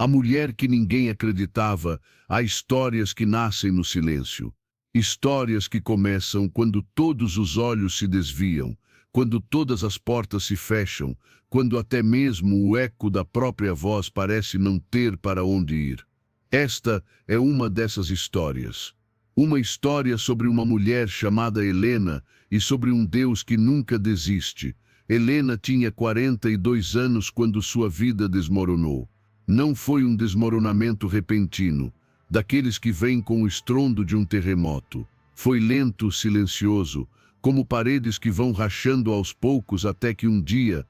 A mulher que ninguém acreditava. Há histórias que nascem no silêncio. Histórias que começam quando todos os olhos se desviam, quando todas as portas se fecham, quando até mesmo o eco da própria voz parece não ter para onde ir. Esta é uma dessas histórias. Uma história sobre uma mulher chamada Helena e sobre um Deus que nunca desiste. Helena tinha 42 anos quando sua vida desmoronou. Não foi um desmoronamento repentino, daqueles que vêm com o estrondo de um terremoto. Foi lento, silencioso, como paredes que vão rachando aos poucos até que um dia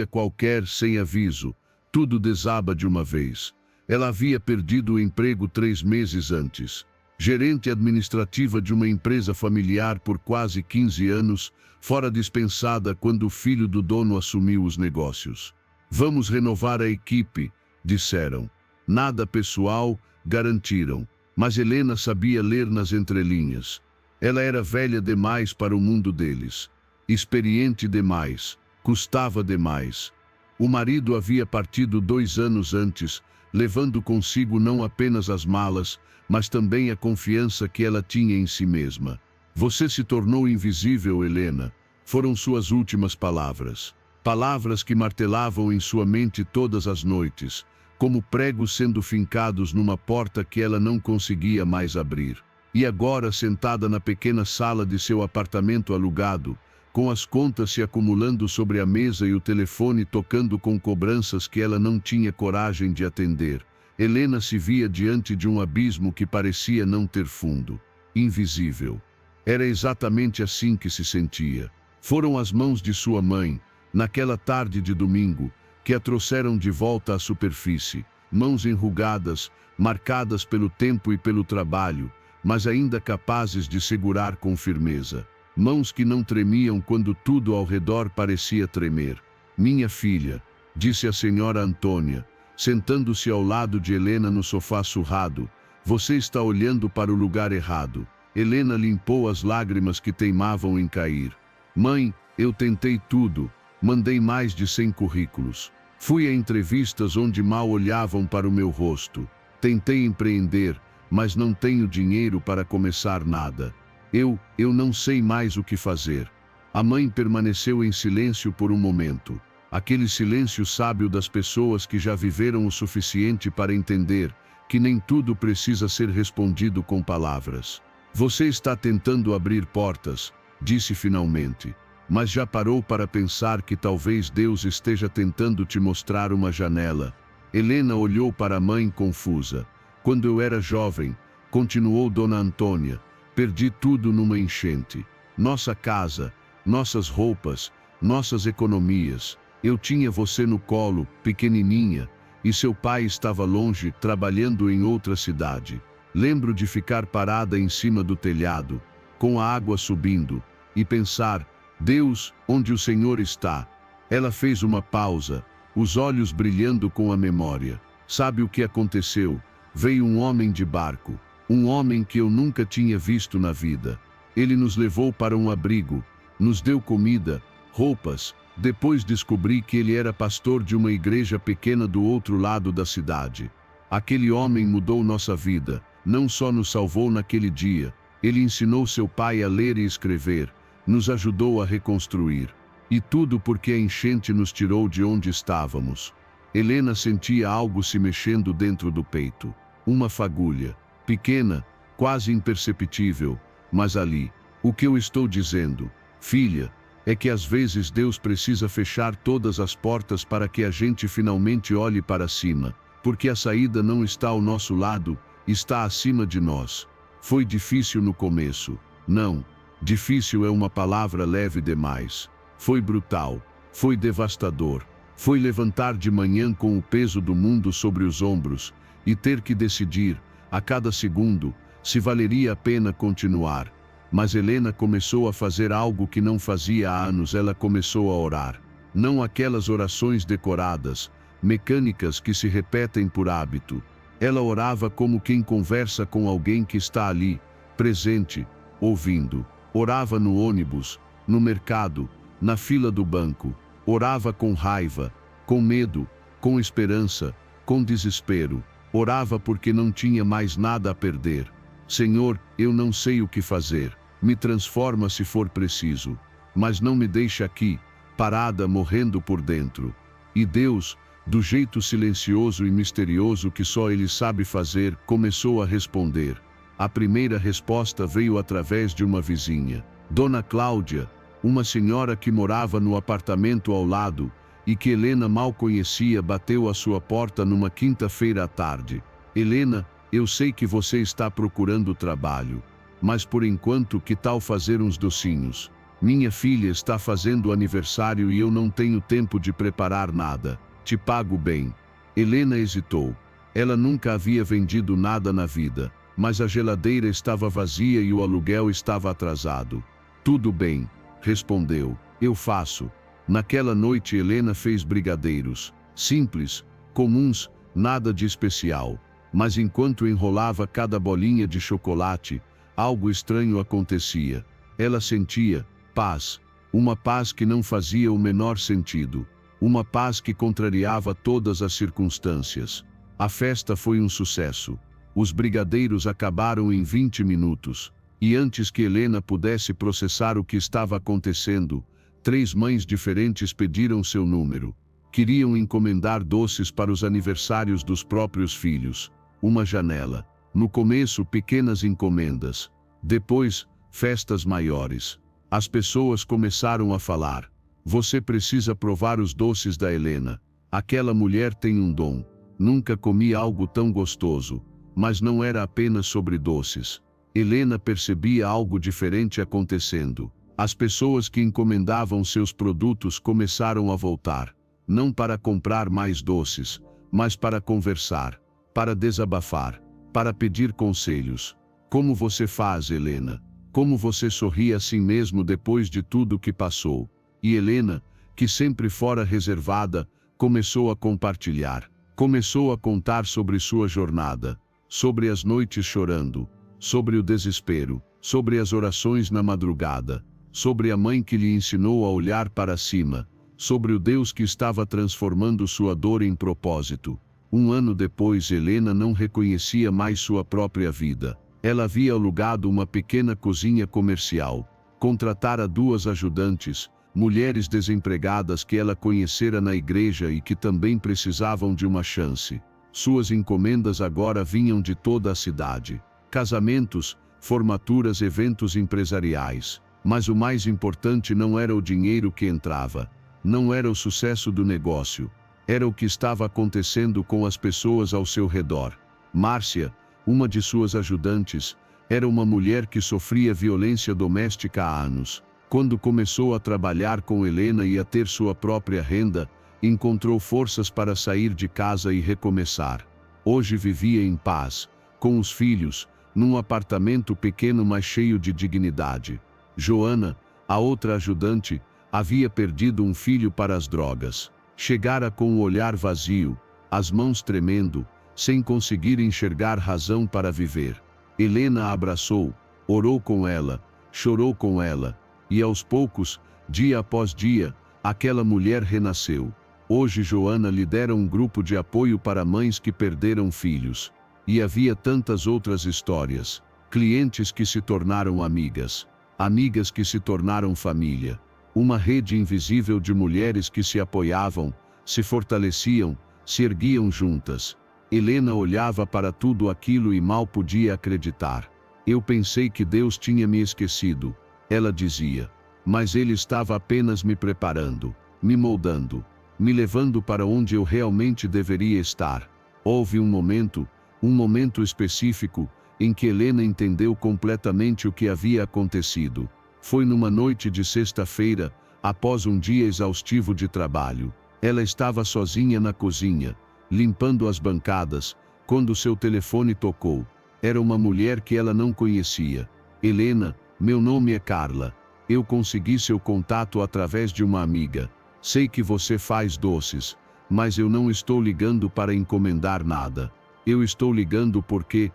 qualquer, sem aviso, tudo desaba de uma vez. Ela havia perdido o emprego 3 meses antes. Gerente administrativa de uma empresa familiar por quase 15 anos, fora dispensada quando o filho do dono assumiu os negócios. Vamos renovar a equipe, disseram. Nada pessoal, garantiram, mas Helena sabia ler nas entrelinhas. Ela era velha demais para o mundo deles, experiente demais, custava demais. O marido havia partido 2 anos antes, levando consigo não apenas as malas, mas também a confiança que ela tinha em si mesma. Você se tornou invisível, Helena, foram suas últimas palavras. Palavras que martelavam em sua mente todas as noites, como pregos sendo fincados numa porta que ela não conseguia mais abrir. E agora, sentada na pequena sala de seu apartamento alugado, com as contas se acumulando sobre a mesa e o telefone tocando com cobranças que ela não tinha coragem de atender, Helena se via diante de um abismo que parecia não ter fundo. Invisível. Era exatamente assim que se sentia. Foram as mãos de sua mãe, naquela tarde de domingo, que a trouxeram de volta à superfície. Mãos enrugadas, marcadas pelo tempo e pelo trabalho, mas ainda capazes de segurar com firmeza. Mãos que não tremiam quando tudo ao redor parecia tremer. Minha filha, disse a senhora Antônia, sentando-se ao lado de Helena no sofá surrado, você está olhando para o lugar errado. Helena limpou as lágrimas que teimavam em cair. Mãe, eu tentei tudo, mandei mais de 100 currículos. Fui a entrevistas onde mal olhavam para o meu rosto. Tentei empreender, mas não tenho dinheiro para começar nada. Eu não sei mais o que fazer. A mãe permaneceu em silêncio por um momento. Aquele silêncio sábio das pessoas que já viveram o suficiente para entender que nem tudo precisa ser respondido com palavras. Você está tentando abrir portas, disse finalmente. Mas já parou para pensar que talvez Deus esteja tentando te mostrar uma janela? Helena olhou para a mãe confusa. Quando eu era jovem, continuou Dona Antônia, perdi tudo numa enchente. Nossa casa, nossas roupas, nossas economias. Eu tinha você no colo, pequenininha, e seu pai estava longe, trabalhando em outra cidade. Lembro de ficar parada em cima do telhado, com a água subindo, e pensar, Deus, onde o Senhor está? Ela fez uma pausa, os olhos brilhando com a memória. Sabe o que aconteceu? Veio um homem de barco, um homem que eu nunca tinha visto na vida. Ele nos levou para um abrigo, nos deu comida, roupas. Depois descobri que ele era pastor de uma igreja pequena do outro lado da cidade. Aquele homem mudou nossa vida, não só nos salvou naquele dia, ele ensinou seu pai a ler e escrever, nos ajudou a reconstruir. E tudo porque a enchente nos tirou de onde estávamos. Helena sentia algo se mexendo dentro do peito. Uma fagulha, pequena, quase imperceptível, mas ali. O que eu estou dizendo, filha, é que às vezes Deus precisa fechar todas as portas para que a gente finalmente olhe para cima, porque a saída não está ao nosso lado, está acima de nós. Foi difícil no começo. Não, difícil é uma palavra leve demais. Foi brutal, foi devastador. Foi levantar de manhã com o peso do mundo sobre os ombros e ter que decidir, a cada segundo, se valeria a pena continuar. Mas Helena começou a fazer algo que não fazia há anos, ela começou a orar. Não aquelas orações decoradas, mecânicas que se repetem por hábito. Ela orava como quem conversa com alguém que está ali, presente, ouvindo. Orava no ônibus, no mercado, na fila do banco. Orava com raiva, com medo, com esperança, Com desespero, orava porque não tinha mais nada a perder. Senhor, eu não sei o que fazer. Me transforma se for preciso. Mas não me deixe aqui, parada, morrendo por dentro. E Deus, do jeito silencioso e misterioso que só Ele sabe fazer, começou a responder. A primeira resposta veio através de uma vizinha, Dona Cláudia, uma senhora que morava no apartamento ao lado e que Helena mal conhecia. Bateu à sua porta numa quinta-feira à tarde. Helena, eu sei que você está procurando trabalho, mas por enquanto que tal fazer uns docinhos? Minha filha está fazendo aniversário e eu não tenho tempo de preparar nada. Te pago bem. Helena hesitou. Ela nunca havia vendido nada na vida, mas a geladeira estava vazia e o aluguel estava atrasado. Tudo bem, respondeu. Eu faço. Naquela noite Helena fez brigadeiros. Simples, comuns, nada de especial. Mas enquanto enrolava cada bolinha de chocolate, algo estranho acontecia. Ela sentia paz, uma paz que não fazia o menor sentido, uma paz que contrariava todas as circunstâncias. A festa foi um sucesso. Os brigadeiros acabaram em 20 minutos, e antes que Helena pudesse processar o que estava acontecendo, 3 mães diferentes pediram seu número. Queriam encomendar doces para os aniversários dos próprios filhos. Uma janela. No começo, pequenas encomendas. Depois, festas maiores. As pessoas começaram a falar. Você precisa provar os doces da Helena. Aquela mulher tem um dom. Nunca comi algo tão gostoso. Mas não era apenas sobre doces. Helena percebia algo diferente acontecendo. As pessoas que encomendavam seus produtos começaram a voltar. Não para comprar mais doces, mas para conversar, para desabafar, para pedir conselhos. Como você faz, Helena? Como você sorri assim mesmo depois de tudo que passou? E Helena, que sempre fora reservada, começou a compartilhar. Começou a contar sobre sua jornada, sobre as noites chorando, sobre o desespero, sobre as orações na madrugada, sobre a mãe que lhe ensinou a olhar para cima, sobre o Deus que estava transformando sua dor em propósito. 1 ano depois, Helena não reconhecia mais sua própria vida. Ela havia alugado uma pequena cozinha comercial, contratara 2 ajudantes, mulheres desempregadas que ela conhecera na igreja e que também precisavam de uma chance. Suas encomendas agora vinham de toda a cidade. Casamentos, formaturas, eventos empresariais. Mas o mais importante não era o dinheiro que entrava. Não era o sucesso do negócio. Era o que estava acontecendo com as pessoas ao seu redor. Márcia, uma de suas ajudantes, era uma mulher que sofria violência doméstica há anos. Quando começou a trabalhar com Helena e a ter sua própria renda, encontrou forças para sair de casa e recomeçar. Hoje vivia em paz, com os filhos, num apartamento pequeno mas cheio de dignidade. Joana, a outra ajudante, havia perdido um filho para as drogas. Chegara com o olhar vazio, as mãos tremendo, sem conseguir enxergar razão para viver. Helena a abraçou, orou com ela, chorou com ela, e aos poucos, dia após dia, aquela mulher renasceu. Hoje Joana lidera um grupo de apoio para mães que perderam filhos. E havia tantas outras histórias. Clientes que se tornaram amigas. Amigas que se tornaram família. Uma rede invisível de mulheres que se apoiavam, se fortaleciam, se erguiam juntas. Helena olhava para tudo aquilo e mal podia acreditar. Eu pensei que Deus tinha me esquecido, ela dizia. Mas Ele estava apenas me preparando, me moldando, me levando para onde eu realmente deveria estar. Houve um momento específico, em que Helena entendeu completamente o que havia acontecido. Foi numa noite de sexta-feira, após um dia exaustivo de trabalho. Ela estava sozinha na cozinha, limpando as bancadas, quando seu telefone tocou. Era uma mulher que ela não conhecia. Helena, meu nome é Carla. Eu consegui seu contato através de uma amiga. Sei que você faz doces, mas eu não estou ligando para encomendar nada. Eu estou ligando porque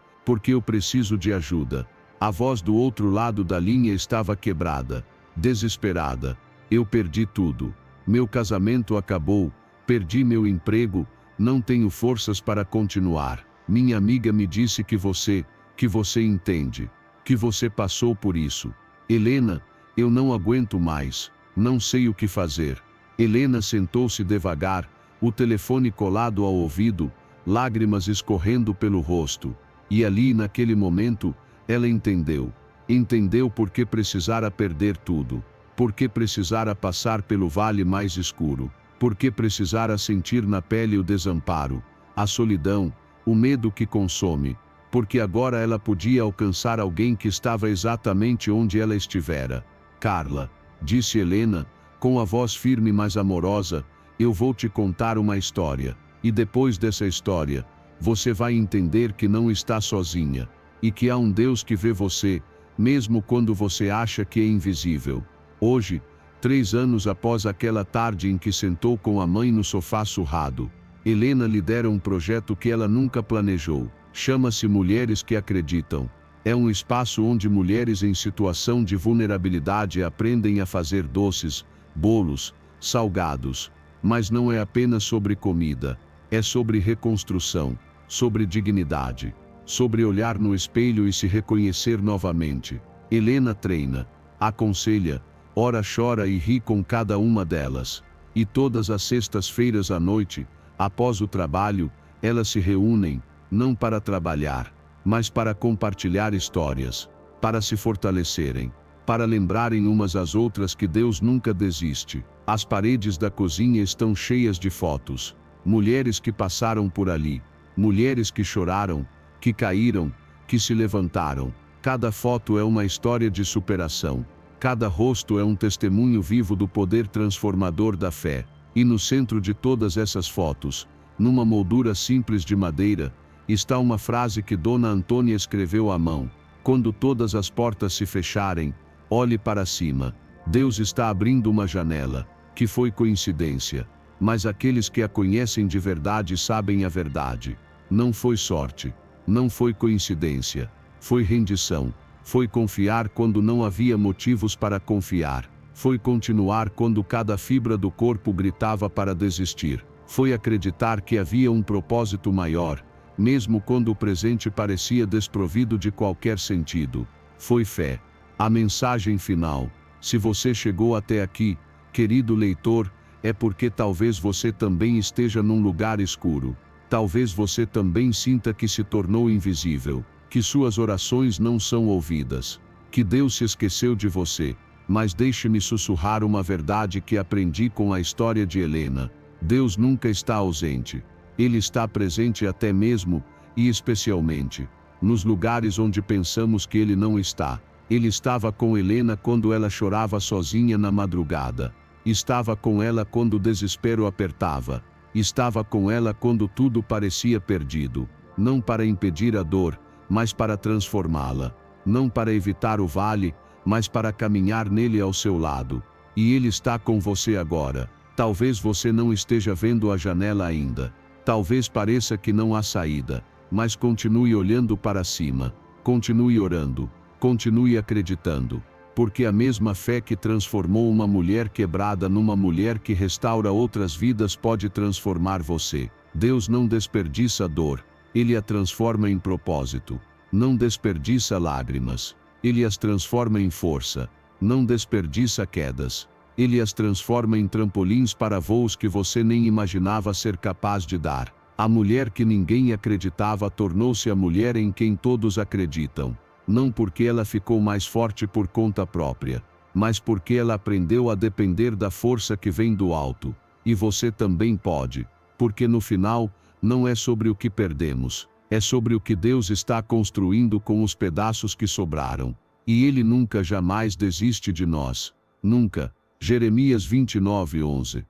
eu preciso de ajuda. A voz do outro lado da linha estava quebrada, desesperada. Eu perdi tudo. Meu casamento acabou, perdi meu emprego, Não tenho forças para continuar. Minha amiga me disse que você entende, que você passou por isso. Helena, eu não aguento mais, não sei o que fazer. Helena sentou-se devagar, o telefone colado ao ouvido, lágrimas escorrendo pelo rosto. E ali, naquele momento, ela entendeu. Entendeu por que precisara perder tudo. Por que precisara passar pelo vale mais escuro. Por que precisara sentir na pele o desamparo, a solidão, o medo que consome. Porque agora ela podia alcançar alguém que estava exatamente onde ela estivera. Carla, disse Helena, com a voz firme mas amorosa, eu vou te contar uma história. E depois dessa história, você vai entender que não está sozinha. E que há um Deus que vê você, mesmo quando você acha que é invisível. Hoje, 3 anos após aquela tarde em que sentou com a mãe no sofá surrado, Helena lidera um projeto que ela nunca planejou. Chama-se Mulheres que Acreditam. É um espaço onde mulheres em situação de vulnerabilidade aprendem a fazer doces, bolos, salgados. Mas não é apenas sobre comida. É sobre reconstrução, sobre dignidade, sobre olhar no espelho e se reconhecer novamente. Helena treina, aconselha, ora chora e ri com cada uma delas. E todas as sextas-feiras à noite, após o trabalho, elas se reúnem, não para trabalhar, mas para compartilhar histórias, para se fortalecerem, para lembrarem umas às outras que Deus nunca desiste. As paredes da cozinha estão cheias de fotos. Mulheres que passaram por ali, mulheres que choraram, que caíram, que se levantaram. Cada foto é uma história de superação. Cada rosto é um testemunho vivo do poder transformador da fé. E no centro de todas essas fotos, numa moldura simples de madeira, está uma frase que Dona Antônia escreveu à mão. Quando todas as portas se fecharem, olhe para cima. Deus está abrindo uma janela, que foi coincidência. Mas aqueles que a conhecem de verdade sabem a verdade. Não foi sorte, não foi coincidência, foi rendição. Foi confiar quando não havia motivos para confiar. Foi continuar quando cada fibra do corpo gritava para desistir. Foi acreditar que havia um propósito maior, mesmo quando o presente parecia desprovido de qualquer sentido. Foi fé. A mensagem final. Se você chegou até aqui, querido leitor, é porque talvez você também esteja num lugar escuro. Talvez você também sinta que se tornou invisível, que suas orações não são ouvidas, que Deus se esqueceu de você. Mas deixe-me sussurrar uma verdade que aprendi com a história de Helena. Deus nunca está ausente. Ele está presente até mesmo, e especialmente, nos lugares onde pensamos que Ele não está. Ele estava com Helena quando ela chorava sozinha na madrugada. Estava com ela quando o desespero apertava. Estava com ela quando tudo parecia perdido. Não para impedir a dor, mas para transformá-la. Não para evitar o vale, mas para caminhar nele ao seu lado. E Ele está com você agora. Talvez você não esteja vendo a janela ainda. Talvez pareça que não há saída. Mas continue olhando para cima. Continue orando. Continue acreditando. Porque a mesma fé que transformou uma mulher quebrada numa mulher que restaura outras vidas pode transformar você. Deus não desperdiça dor. Ele a transforma em propósito. Não desperdiça lágrimas. Ele as transforma em força. Não desperdiça quedas. Ele as transforma em trampolins para voos que você nem imaginava ser capaz de dar. A mulher que ninguém acreditava tornou-se a mulher em quem todos acreditam. Não porque ela ficou mais forte por conta própria, mas porque ela aprendeu a depender da força que vem do alto. E você também pode. Porque no final, não é sobre o que perdemos, é sobre o que Deus está construindo com os pedaços que sobraram. E Ele nunca jamais desiste de nós. Nunca. Jeremias 29:11